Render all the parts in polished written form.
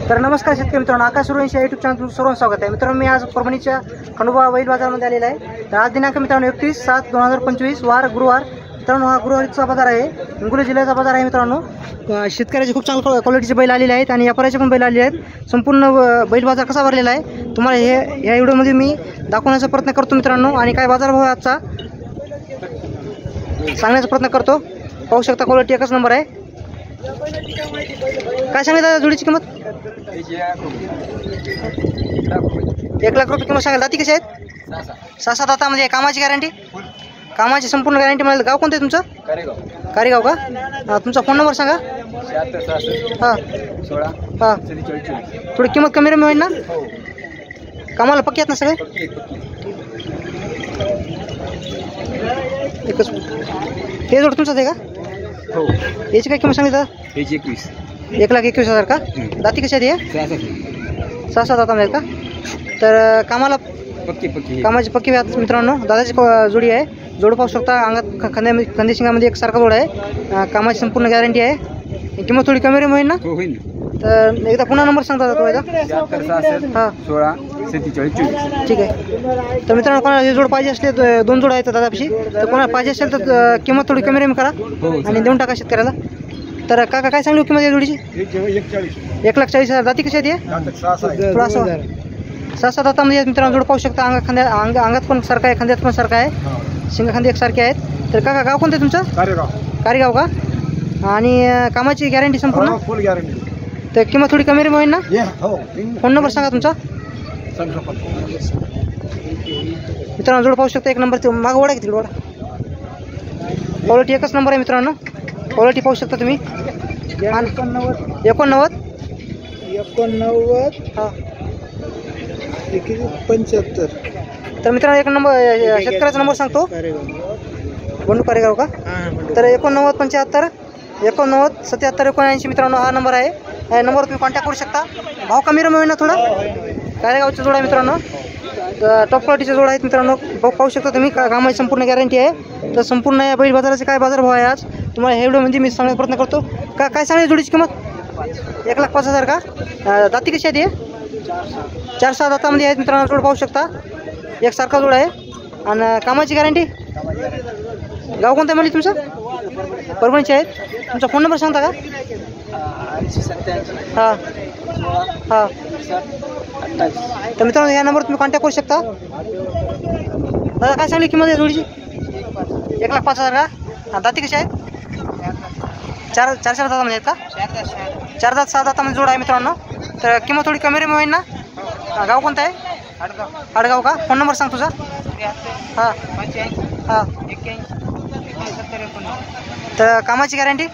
तर नमस्कार शेतकरी मित्रांनो, आकाश सुरवंशी या यूट्यूब चॅनल तुमचं सर्वांचं स्वागत आहे. मित्रांनो, मी आज परभणीच्या खंडोबा बैल बाजारामध्ये आलेला आहे. तर आज दिनांक मित्रांनो 31/7/2025 वार गुरुवार. मित्रांनो, हा गुरुवारीचा बाजार आहे, हिंगोली जिल्ह्याचा बाजार आहे. मित्रांनो, शेतकऱ्याचे खूप चांगल्या क्वालिटीचे बैल आलेले आहेत आणि व्यापाऱ्याचे पण बैल आलेले आहेत. संपूर्ण बैल बाजार कसा भरलेला आहे तुम्हाला या व्हिडिओमध्ये मी दाखवण्याचा प्रयत्न करतो मित्रांनो. आणि काय बाजारभाव आहे आजचा सांगण्याचा प्रयत्न करतो. पाहू शकता, क्वालिटी एकच नंबर आहे. काय सांगितलं दादा जोडीची किंमत? 1 लाख रुपये किंमत सांगाल. दाती कशी आहेत? 6-7 दातामध्ये. कामाची गॅरंटी? कामाची संपूर्ण गॅरंटी मिळेल. गाव कोणतं आहे तुमचं? कारेगाव का? तुमचा फोन नंबर सांगा. 76 हां थोडी किंमत कमी रमी होईल ना? कामाला पक्की आहेत ना सगळे? एकच हे जोड तुमचंच आहे का? हो. याची काय किंमत सांगितलं? 1,21,000 का? दाती कशी आहे? 6-7 दातामध्ये का? तर कामाला कामाची पक्की व्याज मित्रांनो. दादाची जोडी आहे. जोड पाहू शकता. अंगात खांदे शिंगामध्ये एकसारखा जोड आहे. कामाची संपूर्ण गॅरंटी आहे. किंमत थोडी कमी होईल ना? तर एकदा पुन्हा नंबर सांगता तुम्हाला. 76 हां 16 47 24. ठीक आहे. तर मित्रांनो, कोणाला हे जोड पाहिजे असले, 2 जोड आहेत दादापाशी, तर कोणाला पाहिजे असेल तर किंमत थोडी कमी रमी करा आणि देऊन टाका शेतकऱ्याला. तर काका काय सांगली किंमत या जोडीची? 1,40,000. दाती कशी आहे? 6-7 दातामध्ये मित्रांनो. जोड पाहू शकता. अंगात पण सारखा आहे, खांद्यात पण सारखा आहे. शिंग खांदे एकसारखे आहेत. तर काका गाव कोणतं आहे तुमचं? कारेगाव का? आणि कामाची गॅरंटी संपूर्ण? फुल गॅरंटी. तर किंमत थोडी कमी होईल ना? फोन नंबर सांगा तुमचा. मित्रांनो, जोड पाहू शकता. 1 नंबर. मागं ओढा किती? ओढा. क्वालिटी एकच नंबर आहे मित्रांनो. क्वालिटी पाहू शकता तुम्ही. 89 हां 75. तर मित्रांनो, 1 नंबर शेतकऱ्याचा नंबर सांगतो. बंडू कारेगाव का? तर 89 75 89 77 79 मित्रांनो हा नंबर आहे. या नंबरवर तुम्ही कॉन्टॅक्ट करू शकता. भाव कमी रमी होईल ना थोडा? कारेगावचा जोड आहे मित्रांनो. टॉप क्वालिटीचे जोड आहेत मित्रांनो. पाहू शकता तुम्ही. कामाची संपूर्ण गॅरंटी आहे. तर संपूर्ण या बैल बाजाराचे काय बाजारभाव आहे आज तुम्हाला हे व्हिडिओमध्ये मी सांगण्याचा प्रयत्न करतो. काय सांगेल जोडीची किंमत? 1,05,000 का? दाती कशी आहे? 4-6 दातामध्ये आहेत मित्रांनो. जोड पाहू शकता. एकसारखा जोड आहे. आणि कामाची गॅरंटी? गाव कोणतं आहे म्हणजे तुमचं? परभणीचे आहेत. तुमचा फोन नंबर सांगता का? हां हां तर मित्रांनो, या नंबरवर तुम्ही कॉन्टॅक्ट करू शकता. दादा काय सांगली किंमत आहे जोडीची? 1,05,000 का? दाती कशी आहेत? 4-4 दातामध्ये आहेत का? 4-6 दातामध्ये जोड आहे मित्रांनो. तर किंमत थोडी कमी रमी होईल ना? गाव कोणतं आहे? आडगाव का? फोन नंबर सांग तुझा. हां हां तर कामाची गॅरंटी?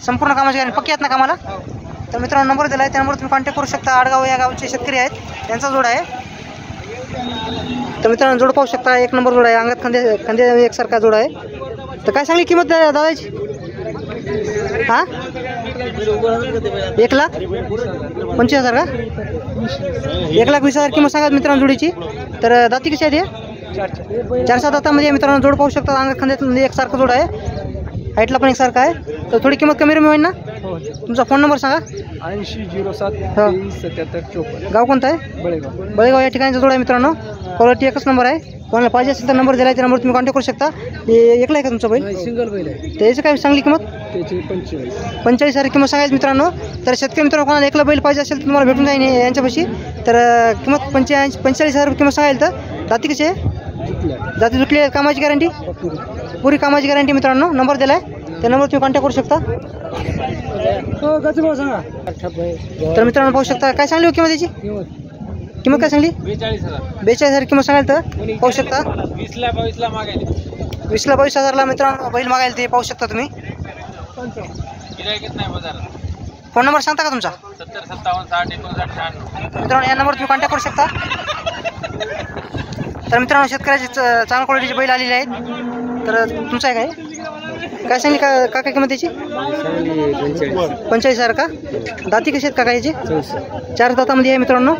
संपूर्ण कामाची गॅरंटी पक्की आहेत ना कामाला? तर मित्रांनो, नंबर दिला आहे त्या नंबरवर तुम्ही कॉन्टॅक्ट करू शकता. आडगाव या गावचे शेतकरी आहेत, त्यांचा जोड आहे. तर मित्रांनो, जोड पाहू शकता. 1 नंबर जोड आहे. अंगात खांदे एकसारखा जोड आहे. तर काय सांगली किंमत दादाची? हां 1,25,000 का? 1,20,000 किंमत सांगा मित्रांनो जोडीची. तर दाती कशी आहे? 4-6 दातामध्ये मित्रांनो. जोड पाहू शकता. अंगात खांद्यात एकसारखं जोड आहे. हाईटला पण एकसारखं आहे. तर थोडी किंमत कमी रमी होईल ना? तुमचा फोन नंबर सांगा. 8007 गाव कोणतं आहे? बळेगाव या ठिकाणचा जोड आहे मित्रांनो. क्वालिटी एकच नंबर आहे. कोणाला पाहिजे असेल तर नंबर दिला आहे, त्या नंबर तुम्ही कॉन्टॅक्ट करू शकता. एकला आहे का तुमचा बैल? सिंगल बैल आहे. त्याची काय सांगली किंमत? 45,000 किंमत सांगायची मित्रांनो. तर शेतकरी मित्रांनो, कोणाला एकला बैल पाहिजे असेल तर तुम्हाला भेटून जाईल यांच्यापाशी. तर किंमत 45,000 किंमत सांगायला. तर दाती कशी आहे? जाती जुटली आहे. कामाची गॅरंटी? पुरी कामाची गॅरंटी मित्रांनो. नंबर दिला आहे त्या नंबर तुम्ही कॉन्टॅक्ट करू शकता. तर मित्रांनो, पाहू शकता. काय सांगली किंमत त्याची? किंमत काय सांगली? 42,000 किंमत सांगाल. तर पाहू शकता. 20,000 मित्रांनो बैल मागायला ते पाहू शकता तुम्ही. फोन नंबर सांगता का तुमचा? 70 57 60 59 96. मित्रांनो, या नंबरवर तुम्ही कॉन्टॅक्ट करू शकता. तर मित्रांनो, शेतकऱ्याचे चांगल्या क्वालिटीचे बैल आलेले आहेत. तर तुमचं आहे काय सांगली का किंमत त्याची? 45,000 का? दाती कशी आहेत काका याची? 4 दातामध्ये आहे मित्रांनो.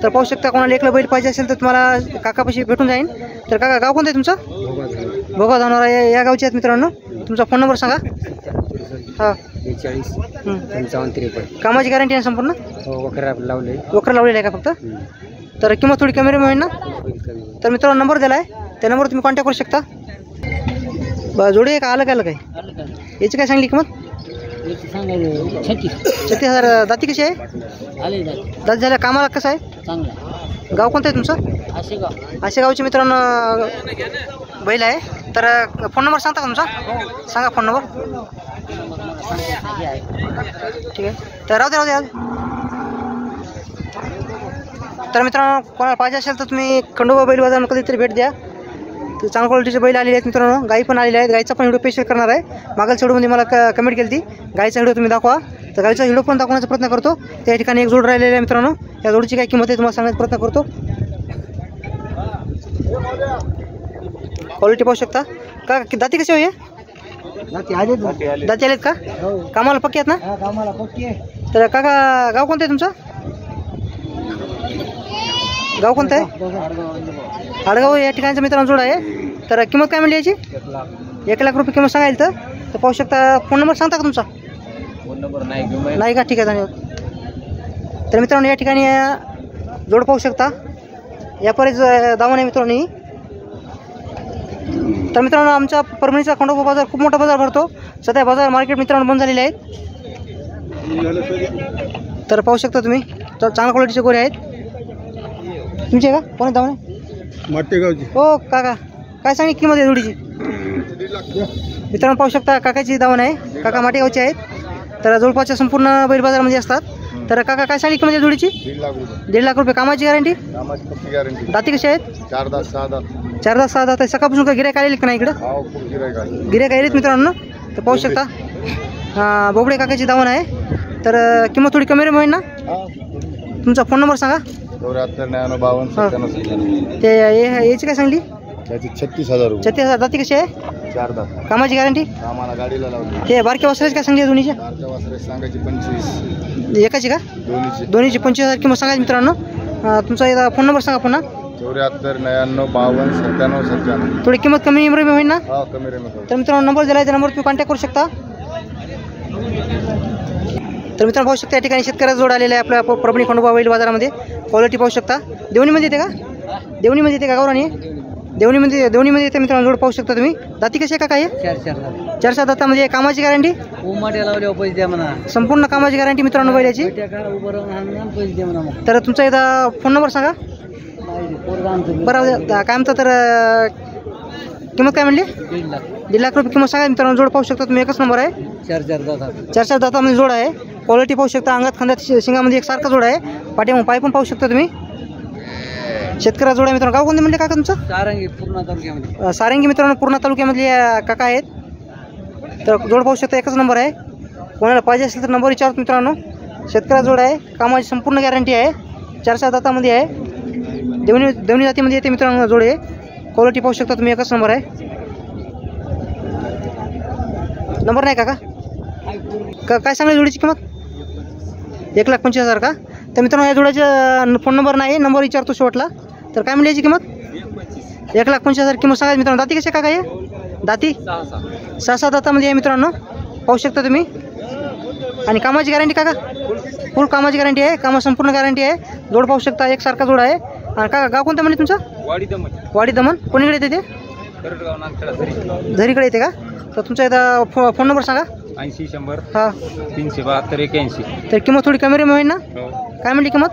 तर पाहू शकता. कोणाला एकला बैल पाहिजे असेल तर तुम्हाला काकापाशी भेटून जाईल. तर काका गाव कोणतं आहे तुमचं? बघा जाणार आहे या गावचे आहेत मित्रांनो. तुमचा फोन नंबर सांगा. हां 40 55 53. कामाची गॅरंटी आहे संपूर्ण. हो वखर लावले. वखर लावलेलं आहे का फक्त. तर किंमत थोडी कमी होईल ना. तर मित्रांनो नंबर दिला आहे त्या नंबरवर तुम्ही कॉन्टॅक्ट करू शकता. जोडी आहे का अलग अलग आहे. याची काय सांगली किंमत. 36,000. दाती कशी आहे. दात झाल्या. कामाला कसं आहे. गाव कोणतं आहे तुमचं. आशेगावचे मित्रांनो बैल आहे. तर फोन नंबर सांगता का तुमचा. सांगा फोन नंबर. ठीक आहे. तर राहू द्या. तर मित्रांनो कोणाला पाहिजे असेल तर तुम्ही खंडोबा बैल बाजारात कधीतरी भेट द्या. तर चांगल्या क्वालिटीचे बैल आलेले आहेत मित्रांनो. गाई पण आलेले आहेत. गाईचा पण व्हिडिओ स्पेशल करणार आहे. मागच्या व्हिडिओमध्ये मला कमेंट केली ती गाईचा व्हिडिओ तुम्ही दाखवा. तर गाईचा व्हिडिओ पण दाखवण्याचा प्रयत्न करतो. त्या ठिकाणी एक जोड राहिलेला आहे मित्रांनो. त्या जोडीची काय किंमत आहे तुम्हाला सांगण्याचा प्रयत्न करतो. क्वालिटी पाहू शकता का. दाती कशी होई. दाती आलेत का. कामाला पक्की आहेत ना. तर काका गाव कोणतं आहे तुमचं. गाव कोणतं आहे. आडगाव या ठिकाणचं मित्रांनो जोड आहे. तर किंमत काय म्हणली याची. 1 लाख रुपये किंमत सांगायला. तर पाहू शकता. फोन नंबर सांगता का तुमचा. फोन नंबर नाही का. ठीक आहे धन्यवाद. तर मित्रांनो या ठिकाणी जोड पाहू शकता. यापर्यंत दावण आहे मित्रांनो. तर मित्रांनो आमच्या परभणीचा खंडोबा बाजार खूप मोठा बाजार भरतो. सध्या बाजार मार्केट मित्रांनो बंद झालेले आहेत. तर पाहू शकता तुम्ही चांगल्या क्वालिटीचे गोरे आहेत. तुमचे का कोण दावण आहे. माटेगावची. हो काका काय सांगली किंमत आहे जोडीची. मित्रांनो पाहू शकता काकाची दावण आहे. काका माटेगावचे आहेत. तर जवळपासच्या संपूर्ण बैल बाजारामध्ये असतात. तर काका काय सांगली किंमत आहे जोडीची. 1.5 लाख रुपये. कामाची गॅरंटी. दाती कशी आहेत. 4 दात 6 दात. 4 दात 6 दात आहे. सकाळपासून काय गिऱ्हाईक आलेले का नाही इकडं. गिऱ्हाईक आलेत मित्रांनो. तर पाहू शकता बोबडे काकाची दावण आहे. तर किंमत थोडी कमी होईल ना. तुमचा फोन नंबर सांगा. 74 ते याची काय सांगली. 36,000 रुपये. 36,000. दाती कशी आहे. 4 दात. कामाची गॅरंटी. आम्हाला गाडीला लावली. ते बारक्या वासराची काय सांगली दोन्हीच्या. सांगायची 25. एकाची का. दोन्हीची 25,000 किंमत सांगायची मित्रांनो. तुमचा फोन नंबर सांगा पुन्हा. 74 99 52 97 97. थोडी किंमत कमी होईल ना. कमी तर मित्रांनो नंबर दिला आहे त्या नंबर तुम्ही कॉन्टॅक्ट करू शकता. तर मित्रांनो पाहू शकता या ठिकाणी शेतकऱ्याचा जोड आलेला आहे आपल्या परभणी खंडोबा बैल बाजारामध्ये. क्वालिटी पाहू शकता. देवणीमध्ये येते का. देवणीमध्ये येते का गौराणी. देवणीमध्ये येते मित्रांनो जोड पाहू शकता तुम्ही. दाती कशी आहे का काय. 4 दातामध्ये. कामाची गॅरंटी. संपूर्ण कामाची गॅरंटी मित्रांनो बैलाची. तर तुमचा एकदा फोन नंबर सांगा. बरं काय म्हणता. तर किंमत काय म्हणली. 1.5 लाख रुपये किंमत सांगा मित्रांनो. जोड पाहू शकता तुम्ही. एकच नंबर आहे. 4 दातामध्ये जोड आहे. क्वालिटी पाहू शकता. अंगात खांद्यात शिंगामध्ये एकसारखा जोड आहे. पाठीमागे पाय पण पाहू शकता तुम्ही. शेतकऱ्या जोड आहे मित्रांनो. गाव कोणते म्हणले काका तुमचं. सारंगी मित्रांनो पूर्णा तालुक्यामधले काका आहेत. तर जोड पाहू शकता. एकच नंबर आहे. कोणाला पाहिजे असेल तर नंबर विचारतो मित्रांनो. शेतकऱ्या जोड आहे. कामाची संपूर्ण गॅरंटी आहे. 4 दातामध्ये आहे. देवणी जातीमध्ये येते मित्रांनो जोड आहे. क्वालिटी पाहू शकता तुम्ही. एकच नंबर आहे. नंबर नाही काका. काय सांगली जोडीची किंमत. 1,25,000 का. तर मित्रांनो या जोड्याचा फोन नंबर नाही. नंबर विचारतो शेवटला. तर काय म्हणली याची किंमत. 1,25,000 किंमत सांगायची मित्रांनो. दाती कशी काका हे. दाती 6 दातामध्ये आहे मित्रांनो. पाहू शकता तुम्ही. आणि कामाची गॅरंटी काका. फुल कामाची गॅरंटी आहे. कामा संपूर्ण गॅरंटी आहे. जोड पाहू शकता. एकसारखा जोड आहे. आणि काका गाव कोणतं म्हणजे तुमचं. वाडी दमन. कोणीकडे येते ते. झरीकडे येते का. तर तुमचा एकदा फोन नंबर सांगा. 80 100 हां 372 81. तर किंमत थोडी कमी होईल ना. काय म्हणली किंमत.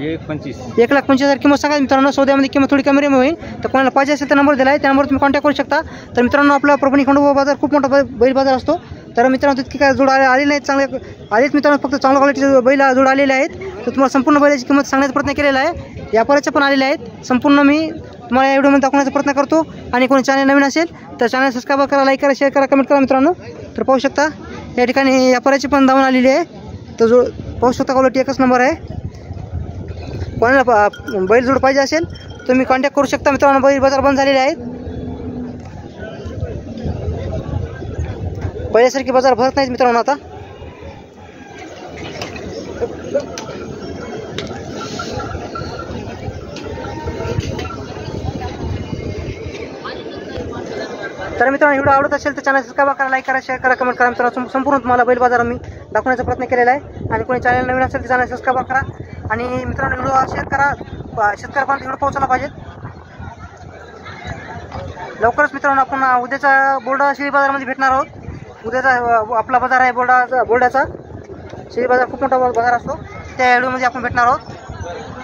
1,25,000 किंमत सांगा मित्रांनो. सौद्यामध्ये किंमत थोडी कमी होईल. तर कोणाला पाहिजे असेल तर नंबर दिला आहे त्या नंबर तुम्ही कॉन्टॅक्ट करू शकता. तर मित्रांनो आपला परभणी खंडोबा बाजार खूप मोठा बैल बाजार असतो. तर मित्रांनो तितकी काय जोड आले नाहीत. चांगले आलेच मित्रांनो. फक्त चांगल्या क्वालिटीचे बैल जोड आलेले आहेत. तर तुम्हाला संपूर्ण बैलाची किंमत सांगण्याचा प्रयत्न केलेला आहे. व्यापाराचे पण आलेले आहेत. संपूर्ण मी तुम्हाला या व्हिडिओमध्ये दाखवण्याचा प्रयत्न करतो. आणि कोणी चॅनल नवीन असेल तर चॅनल सबस्क्राईब करा, लाईक करा, शेअर करा, कमेंट करा मित्रांनो. तर पाहू शकता या ठिकाणी व्यापाराची पण धावून आलेली आहे. तर जो पाहू शकता क्वालिटी एकच नंबर आहे. कोणाला बैल जोड पाहिजे असेल तुम्ही कॉन्टॅक्ट करू शकता मित्रांनो. बैल बाजार बंद झालेले आहेत. पहिल्यासारखी बाजार भरत नाहीत मित्रांनो आता. तर मित्रांनो व्हिडिओ आवडत असेल तर चॅनल सबस्क्राईब करा, लाईक करा, शेअर करा, कमेंट करा. मित्रांनो संपूर्ण तुम्हाला बैल बाजार मी दाखवण्याचा प्रयत्न केलेला आहे. आणि कोणी चॅनल नवीन असेल तर चॅनल सबस्क्राईब करा आणि मित्रांनो व्हिडिओ शेअर करा, शेतकऱ्यापर्यंत व्हिडिओ पोहोचला पाहिजे. लवकरच मित्रांनो आपण उद्याचा बोर्डा शेळी बाजारामध्ये भेटणार आहोत. उद्याचा आपला बाजार आहे बोर्डाचा शेळी बाजार, खूप मोठा बाजार असतो. त्या व्हिडिओमध्ये आपण भेटणार आहोत.